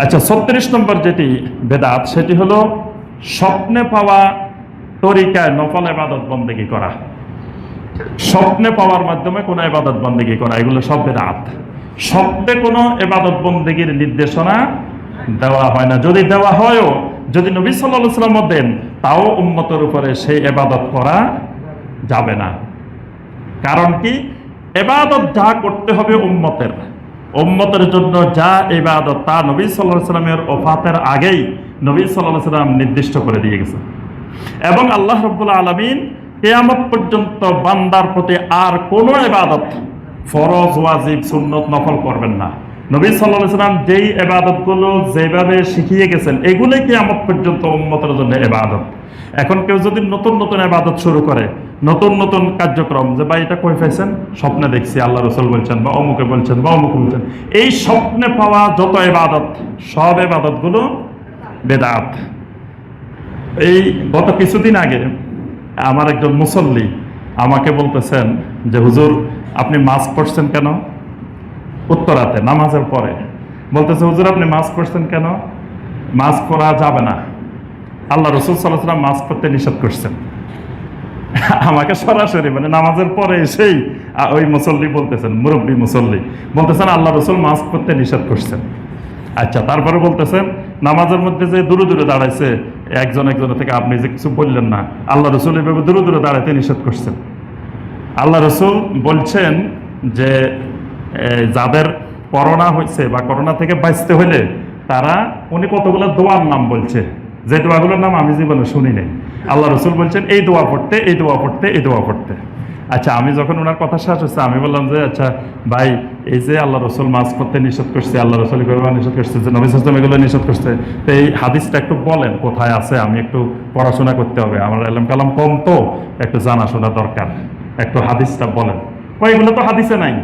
আচ্ছা, 36 নম্বর যেটি বেদাত, সেটি হলো স্বপ্নে পাওয়া তরিকায় নফল ইবাদত বন্দেগী করা। স্বপ্নে পাওয়ার মাধ্যমে কোনো ইবাদত বন্দেগী করা, এগুলো সব বেদাত। স্বপ্নে কোনো ইবাদত বন্দেগীর নির্দেশনা দেওয়া হয় না। যদি দেওয়া হয়ও, যদি নবী সাল্লাল্লাহু আলাইহি ওয়াসাল্লাম দেন, তাও উম্মতের উপরে সেই ইবাদত করা যাবে না। কারণ কি? ইবাদত যা করতে হবে উম্মতের জন্য, যা ইবাদত তা নবী সাল্লাল্লাহু আলাইহি ওয়াসাল্লামের ওফাতের আগেই নবী সাল্লাল্লাহু আলাইহি ওয়াসাল্লাম নির্দিষ্ট করে দিয়ে গেছেন। এবং আল্লাহ রাব্বুল আলামিন কিয়ামত পর্যন্ত বান্দার প্রতি আর কোনো ইবাদত, ফরজ, ওয়াজিব, সুন্নত, নফল করবেন না। নবী সাল্লাল্লাহু আলাইহি ওয়াসাল্লাম যেই ইবাদতগুলো যেভাবে শিখিয়ে গেছেন, এগুলোই কিয়ামত পর্যন্ত উম্মতের জন্য ইবাদত। এখন কেউ যদি নতুন নতুন ইবাদত শুরু করে, নতুন নতুন কার্যক্রম, যে ভাই এটা কই পাইছেন, স্বপ্নে দেখছি আল্লাহ রাসূল বলছেন, বা অমুকে বলছেন, বা অমুকে বলছেন, এই স্বপ্নে পাওয়া যত ইবাদত, সব ইবাদতগুলো বেদাত। এই গত কিছুদিন আগে আমার একজন মুসল্লি আমাকে বলতেছেন যে হুজুর, আপনি মাস্ক পরছেন কেন? উত্তরাতে নামাজের পরে বলতেছে, হুজুর আপনি মাস্ক পরছেন কেন? মাস্ক পরা যাবে না, আল্লাহ রাসূল সাল্লাল্লাহু আলাইহি ওয়াসাল্লাম মাস্ক পরতে নিষেধ করছেন। আমাকে সরাসরি, মানে নামাজের পরে এসেই ওই মুসল্লি বলতেছেন, মুরব্বী মুসল্লি বলতেছেন আল্লাহ রাসূল মাস্ক পরতে নিষেধ করছেন। আচ্ছা, তারপরে বলতেছেন নামাজের মধ্যে যে দূরে দূরে দাঁড়াইছে একজনের থেকে, আপনি যে কিছু বললেন না, আল্লাহ রাসূল এভাবে দূরে দূরে দাঁড়াইতে নিষেধ করছেন। আল্লাহ রাসূল বলছেন যে যাদের করোনা হয়েছে বা করোনা থেকে বাঁচতে হলে তারা, উনি কতগুলো দোয়ার নাম বলছে, যে দোয়াগুলোর নাম আমি জীবনে শুনি নাই। আল্লাহ রাসূল বলছেন এই দোয়া পড়তে, এই দোয়া পড়তে, এই দোয়া পড়তে। আচ্ছা, আমি যখন ওনার কথা শেষ হচ্ছে, আমি বললাম যে আচ্ছা ভাই, এই যে আল্লাহ রাসূল মাস্ক পরতে নিষেধ করছে, আল্লাহ রাসূল নিষেধ করছে, যে নবী সাল্লাল্লাহু আলাইহি ওয়াসাল্লাম এগুলো নিষেধ করছে, তো এই হাদিসটা একটু বলেন কোথায় আছে, আমি একটু পড়াশোনা করতে হবে, আমার ইলম কালাম কম, তো একটু জানাশোনা দরকার, একটু হাদিসটা বলেন। এগুলো তো হাদিসে নাই।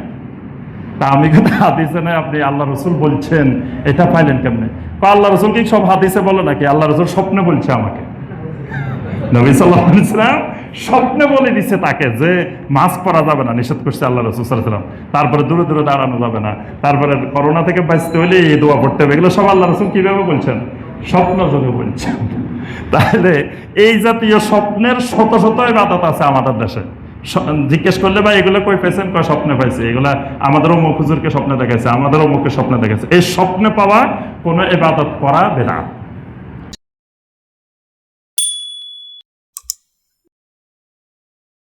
তা আমি কথা হাদিসে নাই, আপনি আল্লাহ রাসূল বলছেন, এটা পাইলেন কেমনে? আল্লাহ রাসূল কি সব হাদিসে বলে নাকি? আল্লাহ রাসূল স্বপ্নে বলছে আমাকে। নবী সাল্লাল্লাহু আলাইহি ওয়াসাল্লাম স্বপ্নে বলে দিচ্ছে তাকে যে মাস্ক পরা যাবে না, নিষেধ করছে আল্লাহ রাসূল সাল্লাল্লাহু আলাইহি ওয়াসাল্লাম। তারপরে দূরে দূরে দাঁড়ানো যাবে না, তারপরে করোনা থেকে বাঁচতে হলে এই দোয়া পড়তে হবে, এগুলো সব আল্লাহ রাসূল কিভাবে বলছেন? স্বপ্ন যোগে বলছেন। তাহলে এই জাতীয় স্বপ্নের শত শত ইবাদত আছে আমাদের দেশে। জিজ্ঞেস করলে ভাই এগুলো কই পেয়েছেন? কয় স্বপ্নে পাইছে। এগুলা আমাদের অমুক হুজুরকে স্বপ্নে দেখাইছে, আমাদের অমুককে স্বপ্নে দেখাইছে। এই স্বপ্নে পাওয়া কোনো ইবাদত করা বেদাত।